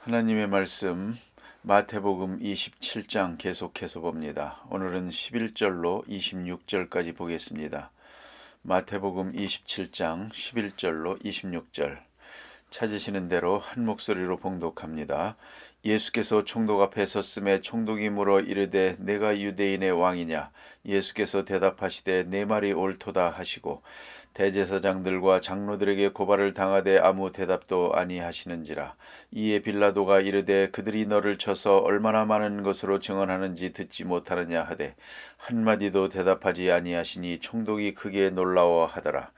하나님의 말씀 마태복음 27장 계속해서 봅니다. 오늘은 11절로 26절까지 보겠습니다. 마태복음 27장 11절로 26절 찾으시는 대로 한 목소리로 봉독합니다. 예수께서 총독 앞에 섰음에 총독이 물어 이르되 내가 유대인의 왕이냐? 예수께서 대답하시되 내 말이 옳도다 하시고 대제사장들과 장로들에게 고발을 당하되 아무 대답도 아니하시는지라. 이에 빌라도가 이르되 그들이 너를 쳐서 얼마나 많은 것으로 증언하는지 듣지 못하느냐 하되 한마디도 대답하지 아니하시니 총독이 크게 놀라워하더라.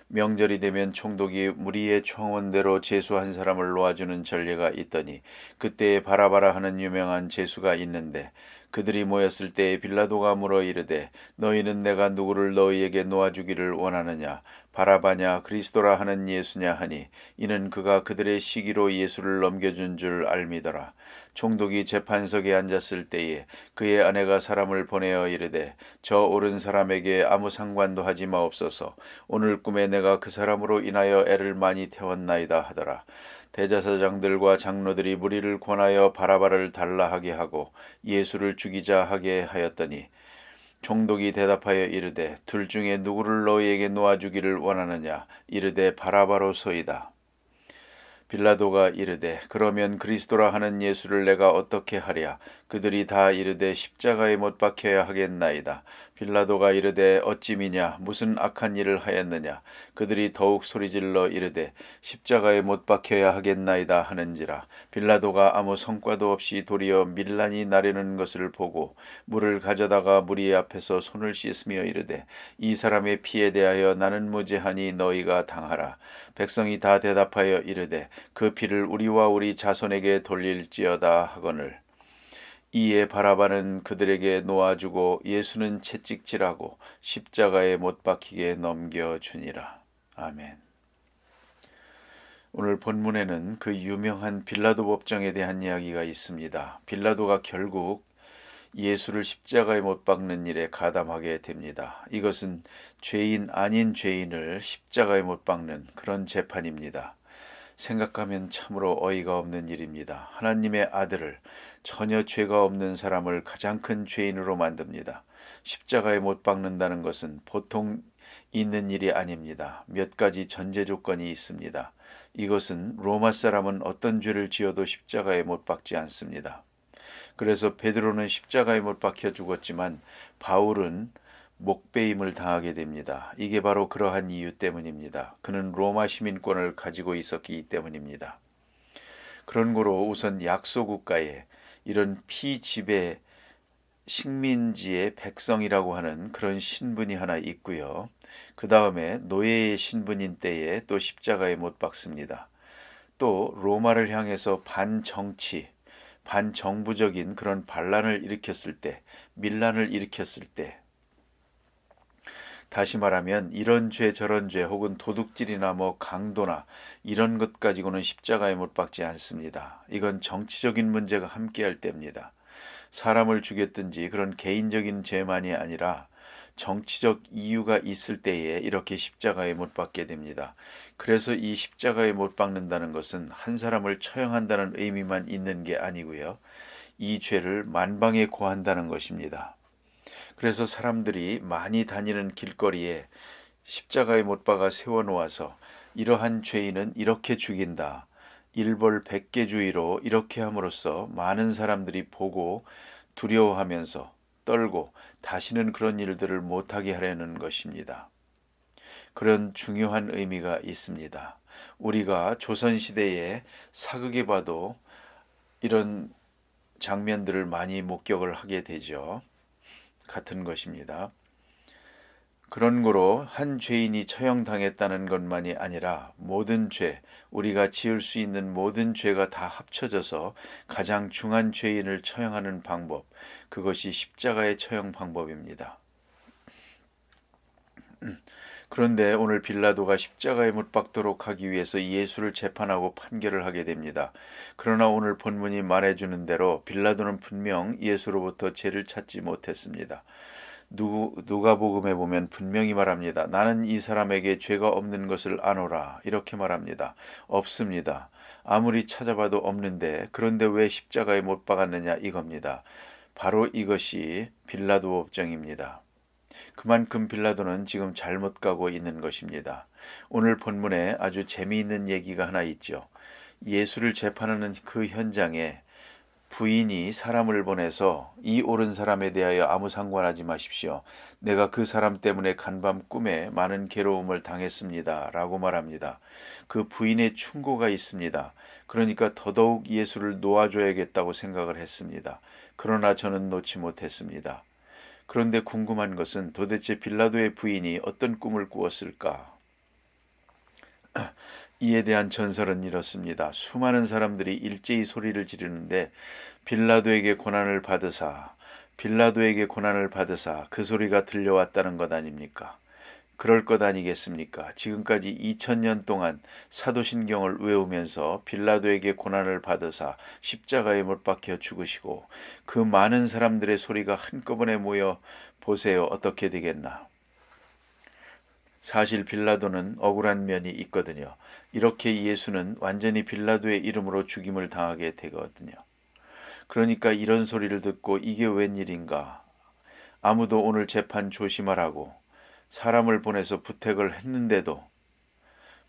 명절이 되면 총독이 무리의 청원대로 제수 한 사람을 놓아주는 전례가 있더니 그때에 바라바라 하는 유명한 제수가 있는데 그들이 모였을 때에 빌라도가 물어 이르되 너희는 내가 누구를 너희에게 놓아주기를 원하느냐 바라바냐 그리스도라 하는 예수냐 하니 이는 그가 그들의 시기로 예수를 넘겨준 줄 알미더라. 총독이 재판석에 앉았을 때에 그의 아내가 사람을 보내어 이르되 저 옳은 사람에게 아무 상관도 하지 마옵소서. 오늘 꿈에 내가 그 사람으로 인하여 애를 많이 태웠나이다 하더라. 대제사장들과 장로들이 무리를 권하여 바라바를 달라 하게 하고 예수를 죽이자 하게 하였더니 총독이 대답하여 이르되 둘 중에 누구를 너희에게 놓아주기를 원하느냐 이르되 바라바로소이다. 빌라도가 이르되 그러면 그리스도라 하는 예수를 내가 어떻게 하랴? 그들이 다 이르되 십자가에 못 박혀야 하겠나이다. 빌라도가 이르되 어찌미냐 무슨 악한 일을 하였느냐? 그들이 더욱 소리질러 이르되 십자가에 못 박혀야 하겠나이다 하는지라. 빌라도가 아무 성과도 없이 도리어 밀란이 나려는 것을 보고 물을 가져다가 무리 앞에서 손을 씻으며 이르되 이 사람의 피에 대하여 나는 무죄하니 너희가 당하라. 백성이 다 대답하여 이르되 그 피를 우리와 우리 자손에게 돌릴지어다 하거늘. 이에 바라바는 그들에게 놓아주고 예수는 채찍질하고 십자가에 못 박히게 넘겨주니라. 아멘. 오늘 본문에는 그 유명한 빌라도 법정에 대한 이야기가 있습니다. 빌라도가 결국 예수를 십자가에 못 박는 일에 가담하게 됩니다. 이것은 죄인 아닌 죄인을 십자가에 못 박는 그런 재판입니다. 생각하면 참으로 어이가 없는 일입니다. 하나님의 아들을 전혀 죄가 없는 사람을 가장 큰 죄인으로 만듭니다. 십자가에 못 박는다는 것은 보통 있는 일이 아닙니다. 몇 가지 전제 조건이 있습니다. 이것은 로마 사람은 어떤 죄를 지어도 십자가에 못 박지 않습니다. 그래서 베드로는 십자가에 못 박혀 죽었지만 바울은 목베임을 당하게 됩니다. 이게 바로 그러한 이유 때문입니다. 그는 로마 시민권을 가지고 있었기 때문입니다. 그런 거로 우선 약소국가에 이런 피지배 식민지의 백성이라고 하는 그런 신분이 하나 있고요. 그 다음에 노예의 신분인 때에 또 십자가에 못 박습니다. 또 로마를 향해서 반정치, 반정부적인 그런 반란을 일으켰을 때, 밀란을 일으켰을 때, 다시 말하면 이런 죄 저런 죄 혹은 도둑질이나 강도나 이런 것 가지고는 십자가에 못 박지 않습니다. 이건 정치적인 문제가 함께할 때입니다. 사람을 죽였든지 그런 개인적인 죄만이 아니라 정치적 이유가 있을 때에 이렇게 십자가에 못 박게 됩니다. 그래서 이 십자가에 못 박는다는 것은 한 사람을 처형한다는 의미만 있는 게 아니고요. 이 죄를 만방에 고한다는 것입니다. 그래서 사람들이 많이 다니는 길거리에 십자가에 못 박아 세워놓아서 이러한 죄인은 이렇게 죽인다. 일벌백계주의로 이렇게 함으로써 많은 사람들이 보고 두려워하면서 떨고 다시는 그런 일들을 못하게 하려는 것입니다. 그런 중요한 의미가 있습니다. 우리가 조선시대에 사극에 봐도 이런 장면들을 많이 목격을 하게 되죠. 같은 것입니다. 그런 거로 한 죄인이 처형당했다는 것만이 아니라 모든 죄, 우리가 지을 수 있는 모든 죄가 다 합쳐져서 가장 중한 죄인을 처형하는 방법, 그것이 십자가의 처형 방법입니다. 그런데 오늘 빌라도가 십자가에 못 박도록 하기 위해서 예수를 재판하고 판결을 하게 됩니다. 그러나 오늘 본문이 말해주는 대로 빌라도는 분명 예수로부터 죄를 찾지 못했습니다. 누가복음에 보면 분명히 말합니다. 나는 이 사람에게 죄가 없는 것을 아노라 이렇게 말합니다. 없습니다. 아무리 찾아봐도 없는데 그런데 왜 십자가에 못 박았느냐 이겁니다. 바로 이것이 빌라도 법정입니다. 그만큼 빌라도는 지금 잘못 가고 있는 것입니다. 오늘 본문에 아주 재미있는 얘기가 하나 있죠. 예수를 재판하는 그 현장에 부인이 사람을 보내서 이 옳은 사람에 대하여 아무 상관하지 마십시오. 내가 그 사람 때문에 간밤 꿈에 많은 괴로움을 당했습니다. 라고 말합니다. 그 부인의 충고가 있습니다. 그러니까 더더욱 예수를 놓아줘야겠다고 생각을 했습니다. 그러나 저는 놓지 못했습니다. 그런데 궁금한 것은 도대체 빌라도의 부인이 어떤 꿈을 꾸었을까? 이에 대한 전설은 이렇습니다. 수많은 사람들이 일제히 소리를 지르는데 빌라도에게 고난을 받으사 그 소리가 들려왔다는 것 아닙니까? 그럴 것 아니겠습니까? 지금까지 2000년 동안 사도신경을 외우면서 빌라도에게 고난을 받으사 십자가에 못 박혀 죽으시고 그 많은 사람들의 소리가 한꺼번에 모여 보세요. 어떻게 되겠나? 사실 빌라도는 억울한 면이 있거든요. 이렇게 예수는 완전히 빌라도의 이름으로 죽임을 당하게 되거든요. 그러니까 이런 소리를 듣고 이게 웬일인가? 아무도 오늘 재판 조심하라고 사람을 보내서 부탁을 했는데도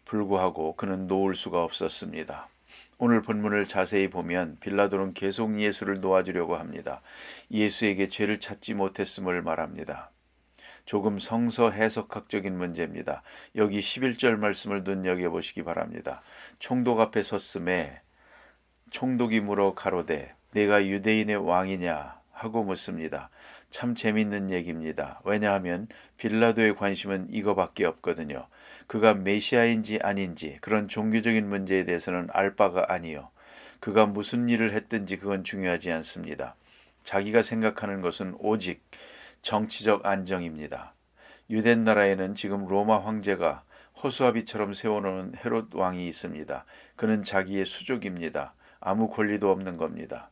불구하고 그는 놓을 수가 없었습니다. 오늘 본문을 자세히 보면 빌라도는 계속 예수를 놓아주려고 합니다. 예수에게 죄를 찾지 못했음을 말합니다. 조금 성서 해석학적인 문제입니다. 여기 11절 말씀을 눈여겨보시기 바랍니다. 총독 앞에 섰음에 총독이 물어 가로되 내가 유대인의 왕이냐 하고 묻습니다. 참 재밌는 얘기입니다. 왜냐하면 빌라도의 관심은 이거밖에 없거든요. 그가 메시아인지 아닌지 그런 종교적인 문제에 대해서는 알 바가 아니요. 그가 무슨 일을 했든지 그건 중요하지 않습니다. 자기가 생각하는 것은 오직 정치적 안정입니다. 유대 나라에는 지금 로마 황제가 호수아비처럼 세워놓은 헤롯 왕이 있습니다. 그는 자기의 수족입니다. 아무 권리도 없는 겁니다.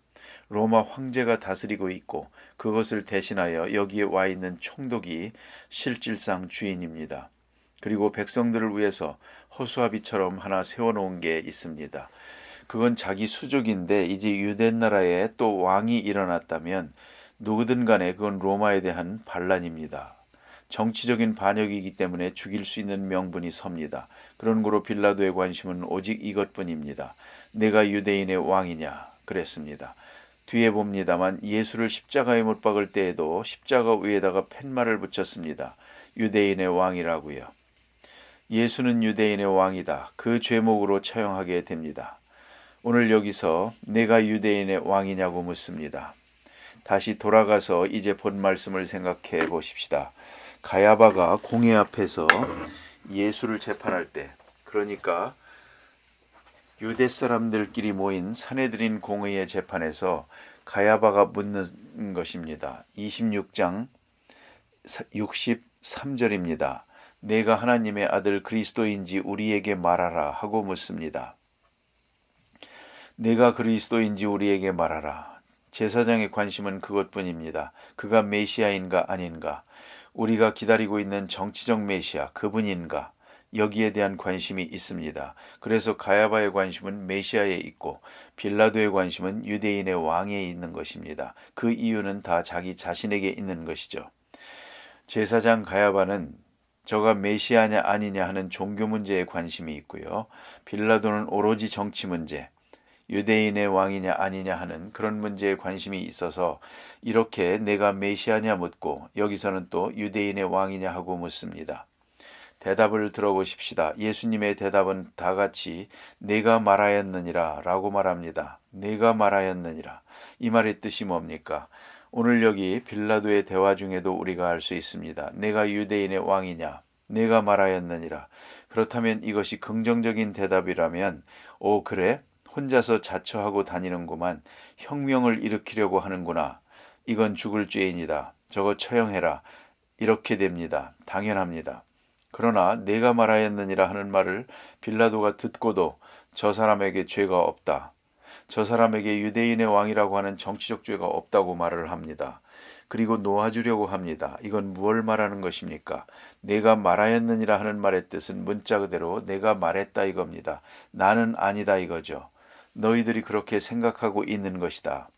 로마 황제가 다스리고 있고 그것을 대신하여 여기에 와 있는 총독이 실질상 주인입니다. 그리고 백성들을 위해서 호수아비처럼 하나 세워놓은 게 있습니다. 그건 자기 수족인데 이제 유대 나라에 또 왕이 일어났다면 누구든 간에 그건 로마에 대한 반란입니다. 정치적인 반역이기 때문에 죽일 수 있는 명분이 섭니다. 그런 거로 빌라도의 관심은 오직 이것뿐입니다. 내가 유대인의 왕이냐 그랬습니다. 뒤에 봅니다만 예수를 십자가에 못 박을 때에도 십자가 위에다가 팻말을 붙였습니다. 유대인의 왕이라고요. 예수는 유대인의 왕이다. 그 죄목으로 처형하게 됩니다. 오늘 여기서 내가 유대인의 왕이냐고 묻습니다. 다시 돌아가서 이제 본 말씀을 생각해 보십시다. 가야바가 공회 앞에서 예수를 재판할 때, 그러니까 유대 사람들끼리 모인 사내들인 공회의 재판에서 가야바가 묻는 것입니다. 26장 63절입니다. 내가 하나님의 아들 그리스도인지 우리에게 말하라 하고 묻습니다. 내가 그리스도인지 우리에게 말하라. 제사장의 관심은 그것뿐입니다. 그가 메시아인가 아닌가? 우리가 기다리고 있는 정치적 메시아 그분인가? 여기에 대한 관심이 있습니다. 그래서 가야바의 관심은 메시아에 있고 빌라도의 관심은 유대인의 왕에 있는 것입니다. 그 이유는 다 자기 자신에게 있는 것이죠. 제사장 가야바는 저가 메시아냐 아니냐 하는 종교 문제에 관심이 있고요. 빌라도는 오로지 정치 문제, 유대인의 왕이냐 아니냐 하는 그런 문제에 관심이 있어서 이렇게 내가 메시아냐 묻고 여기서는 또 유대인의 왕이냐 하고 묻습니다. 대답을 들어보십시다. 예수님의 대답은 다 같이 내가 말하였느니라 라고 말합니다. 내가 말하였느니라. 이 말의 뜻이 뭡니까? 오늘 여기 빌라도의 대화 중에도 우리가 알 수 있습니다. 내가 유대인의 왕이냐? 내가 말하였느니라. 그렇다면 이것이 긍정적인 대답이라면 오 그래? 혼자서 자처하고 다니는구만. 혁명을 일으키려고 하는구나. 이건 죽을 죄인이다. 저거 처형해라. 이렇게 됩니다. 당연합니다. 그러나 내가 말하였느니라 하는 말을 빌라도가 듣고도 저 사람에게 죄가 없다. 저 사람에게 유대인의 왕이라고 하는 정치적 죄가 없다고 말을 합니다. 그리고 놓아주려고 합니다. 이건 무엇을 말하는 것입니까? 내가 말하였느니라 하는 말의 뜻은 문자 그대로 내가 말했다 이겁니다. 나는 아니다 이거죠. 너희들이 그렇게 생각하고 있는 것이다.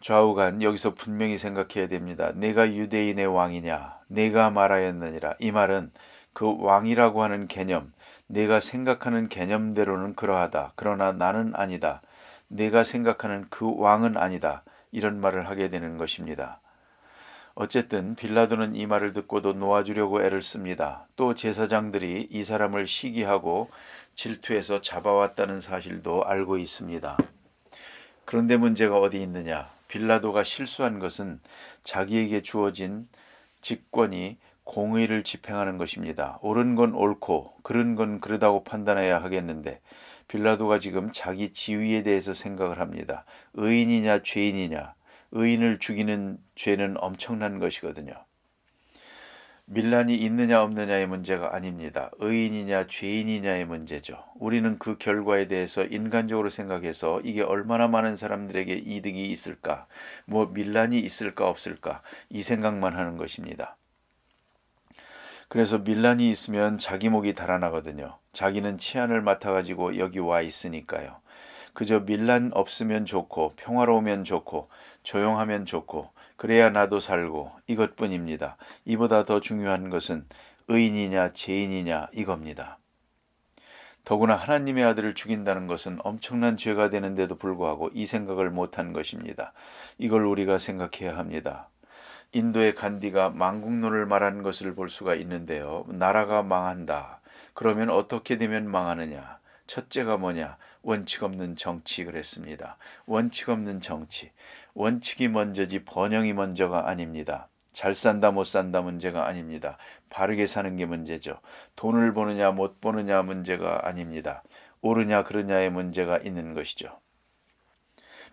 좌우간 여기서 분명히 생각해야 됩니다. 내가 유대인의 왕이냐? 내가 말하였느니라. 이 말은 그 왕이라고 하는 개념, 내가 생각하는 개념대로는 그러하다. 그러나 나는 아니다. 내가 생각하는 그 왕은 아니다. 이런 말을 하게 되는 것입니다. 어쨌든 빌라도는 이 말을 듣고도 놓아주려고 애를 씁니다. 또 제사장들이 이 사람을 시기하고 질투해서 잡아왔다는 사실도 알고 있습니다. 그런데 문제가 어디 있느냐? 빌라도가 실수한 것은 자기에게 주어진 직권이 공의를 집행하는 것입니다. 옳은 건 옳고 그른 건 그르다고 판단해야 하겠는데 빌라도가 지금 자기 지위에 대해서 생각을 합니다. 의인이냐 죄인이냐. 의인을 죽이는 죄는 엄청난 것이거든요. 밀란이 있느냐 없느냐의 문제가 아닙니다. 의인이냐 죄인이냐의 문제죠. 우리는 그 결과에 대해서 인간적으로 생각해서 이게 얼마나 많은 사람들에게 이득이 있을까, 뭐 밀란이 있을까 없을까 이 생각만 하는 것입니다. 그래서 밀란이 있으면 자기 목이 달아나거든요. 자기는 치안을 맡아가지고 여기 와 있으니까요. 그저 밀란 없으면 좋고 평화로우면 좋고 조용하면 좋고 그래야 나도 살고 이것뿐입니다. 이보다 더 중요한 것은 의인이냐 죄인이냐 이겁니다. 더구나 하나님의 아들을 죽인다는 것은 엄청난 죄가 되는데도 불구하고 이 생각을 못한 것입니다. 이걸 우리가 생각해야 합니다. 인도의 간디가 망국론을 말하는 것을 볼 수가 있는데요. 나라가 망한다. 그러면 어떻게 되면 망하느냐? 첫째가 뭐냐? 원칙 없는 정치 그랬습니다. 원칙 없는 정치. 원칙이 먼저지 번영이 먼저가 아닙니다. 잘 산다 못 산다 문제가 아닙니다. 바르게 사는 게 문제죠. 돈을 버느냐 못 버느냐 문제가 아닙니다. 옳으냐 그르냐의 문제가 있는 것이죠.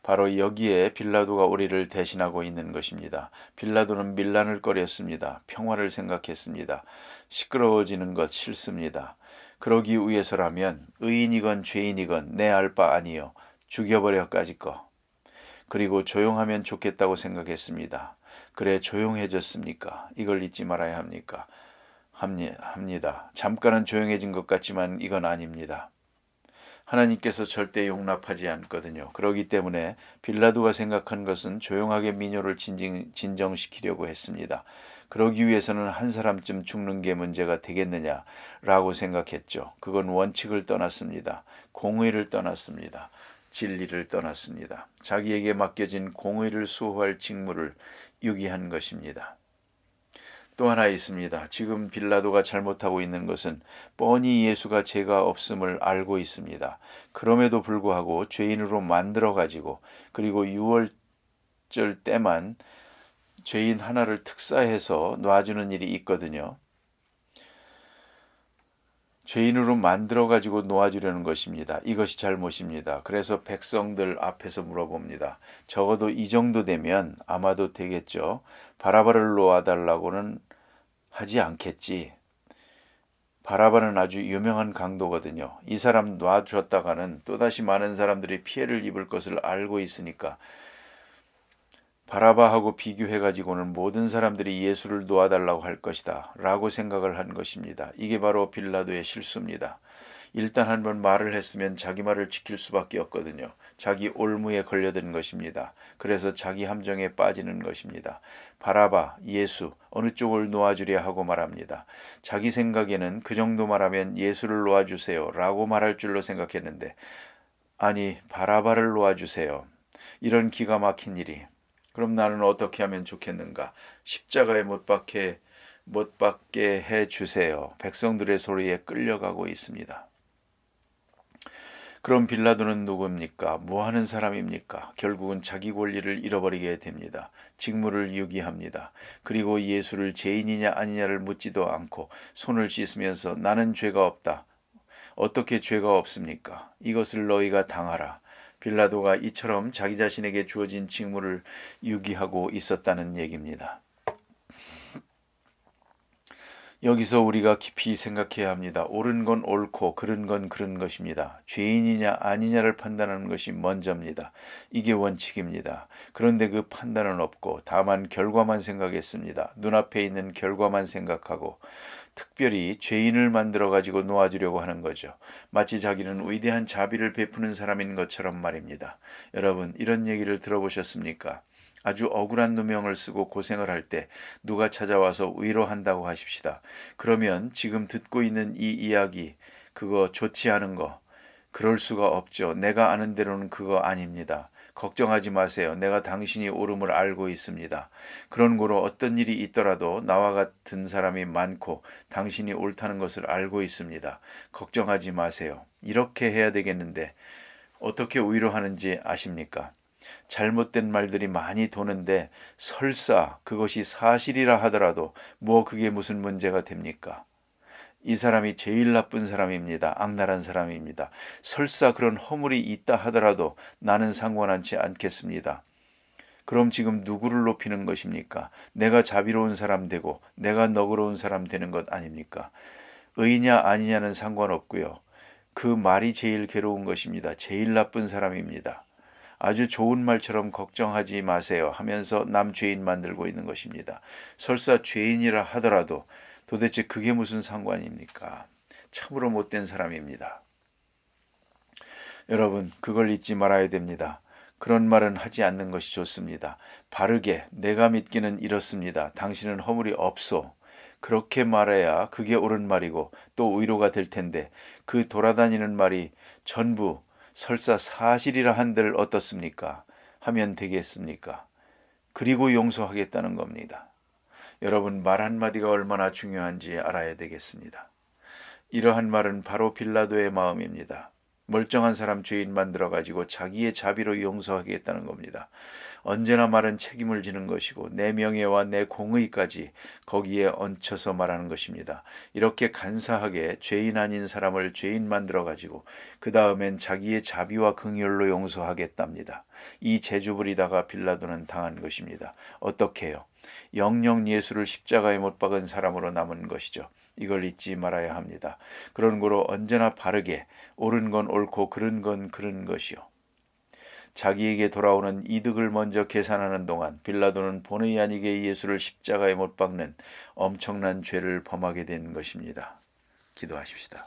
바로 여기에 빌라도가 우리를 대신하고 있는 것입니다. 빌라도는 밀란을 꺼렸습니다. 평화를 생각했습니다. 시끄러워지는 것 싫습니다. 그러기 위해서라면 의인이건 죄인이건 내 알 바 아니요. 죽여버려까지 거. 그리고 조용하면 좋겠다고 생각했습니다. 그래 조용해졌습니까? 이걸 잊지 말아야 합니까? 합니다. 잠깐은 조용해진 것 같지만 이건 아닙니다. 하나님께서 절대 용납하지 않거든요. 그렇기 때문에 빌라도가 생각한 것은 조용하게 민요를 진정시키려고 했습니다. 그러기 위해서는 한 사람쯤 죽는 게 문제가 되겠느냐라고 생각했죠. 그건 원칙을 떠났습니다. 공의를 떠났습니다. 진리를 떠났습니다. 자기에게 맡겨진 공의를 수호할 직무를 유기한 것입니다. 또 하나 있습니다. 지금 빌라도가 잘못하고 있는 것은 뻔히 예수가 죄가 없음을 알고 있습니다. 그럼에도 불구하고 죄인으로 만들어가지고 그리고 유월절 때만 죄인 하나를 특사해서 놔주는 일이 있거든요. 죄인으로 만들어가지고 놓아주려는 것입니다. 이것이 잘못입니다. 그래서 백성들 앞에서 물어봅니다. 적어도 이 정도 되면 아마도 되겠죠. 바라바를 놓아달라고는 하지 않겠지. 바라바는 아주 유명한 강도거든요. 이 사람 놔줬다가는 또다시 많은 사람들이 피해를 입을 것을 알고 있으니까 바라바하고 비교해가지고는 모든 사람들이 예수를 놓아달라고 할 것이다 라고 생각을 한 것입니다. 이게 바로 빌라도의 실수입니다. 일단 한번 말을 했으면 자기 말을 지킬 수밖에 없거든요. 자기 올무에 걸려든 것입니다. 그래서 자기 함정에 빠지는 것입니다. 바라바, 예수 어느 쪽을 놓아주려 하고 말합니다. 자기 생각에는 그 정도 말하면 예수를 놓아주세요 라고 말할 줄로 생각했는데 아니 바라바를 놓아주세요. 이런 기가 막힌 일이. 그럼 나는 어떻게 하면 좋겠는가? 십자가에 못 박게 해주세요. 백성들의 소리에 끌려가고 있습니다. 그럼 빌라도는 누구입니까? 뭐하는 사람입니까? 결국은 자기 권리를 잃어버리게 됩니다. 직무를 유기합니다. 그리고 예수를 죄인이냐 아니냐를 묻지도 않고 손을 씻으면서 나는 죄가 없다. 어떻게 죄가 없습니까? 이것을 너희가 당하라. 빌라도가 이처럼 자기 자신에게 주어진 직무를 유기하고 있었다는 얘기입니다. 여기서 우리가 깊이 생각해야 합니다. 옳은 건 옳고 그른 건 그른 것입니다. 죄인이냐 아니냐를 판단하는 것이 먼저입니다. 이게 원칙입니다. 그런데 그 판단은 없고 다만 결과만 생각했습니다. 눈앞에 있는 결과만 생각하고 특별히 죄인을 만들어 가지고 놓아주려고 하는 거죠. 마치 자기는 위대한 자비를 베푸는 사람인 것처럼 말입니다. 여러분, 이런 얘기를 들어보셨습니까? 아주 억울한 누명을 쓰고 고생을 할 때 누가 찾아와서 위로한다고 하십시다. 그러면 지금 듣고 있는 이 이야기, 그거 좋지 않은 거, 그럴 수가 없죠. 내가 아는 대로는 그거 아닙니다. 걱정하지 마세요. 내가 당신이 옳음을 알고 있습니다. 그런 거로 어떤 일이 있더라도 나와 같은 사람이 많고 당신이 옳다는 것을 알고 있습니다. 걱정하지 마세요. 이렇게 해야 되겠는데 어떻게 위로하는지 아십니까? 잘못된 말들이 많이 도는데 설사 그것이 사실이라 하더라도 뭐 그게 무슨 문제가 됩니까? 이 사람이 제일 나쁜 사람입니다. 악랄한 사람입니다. 설사 그런 허물이 있다 하더라도 나는 상관하지 않겠습니다. 그럼 지금 누구를 높이는 것입니까? 내가 자비로운 사람 되고 내가 너그러운 사람 되는 것 아닙니까? 의냐 아니냐는 상관없고요. 그 말이 제일 괴로운 것입니다. 제일 나쁜 사람입니다. 아주 좋은 말처럼 걱정하지 마세요 하면서 남 죄인 만들고 있는 것입니다. 설사 죄인이라 하더라도 도대체 그게 무슨 상관입니까? 참으로 못된 사람입니다. 여러분, 그걸 잊지 말아야 됩니다. 그런 말은 하지 않는 것이 좋습니다. 바르게 내가 믿기는 이렇습니다. 당신은 허물이 없소. 그렇게 말해야 그게 옳은 말이고 또 위로가 될 텐데 그 돌아다니는 말이 전부 설사 사실이라 한들 어떻습니까? 하면 되겠습니까? 그리고 용서하겠다는 겁니다. 여러분, 말 한마디가 얼마나 중요한지 알아야 되겠습니다. 이러한 말은 바로 빌라도의 마음입니다. 멀쩡한 사람 죄인 만들어가지고 자기의 자비로 용서하겠다는 겁니다. 언제나 말은 책임을 지는 것이고 내 명예와 내 공의까지 거기에 얹혀서 말하는 것입니다. 이렇게 간사하게 죄인 아닌 사람을 죄인 만들어가지고 그 다음엔 자기의 자비와 긍휼로 용서하겠답니다. 이 재주부리다가 빌라도는 당한 것입니다. 어떻게 해요? 영영 예수를 십자가에 못 박은 사람으로 남은 것이죠. 이걸 잊지 말아야 합니다. 그런 거로 언제나 바르게 옳은 건 옳고 그른 건 그른 것이요. 자기에게 돌아오는 이득을 먼저 계산하는 동안 빌라도는 본의 아니게 예수를 십자가에 못 박는 엄청난 죄를 범하게 된 것입니다. 기도하십시다.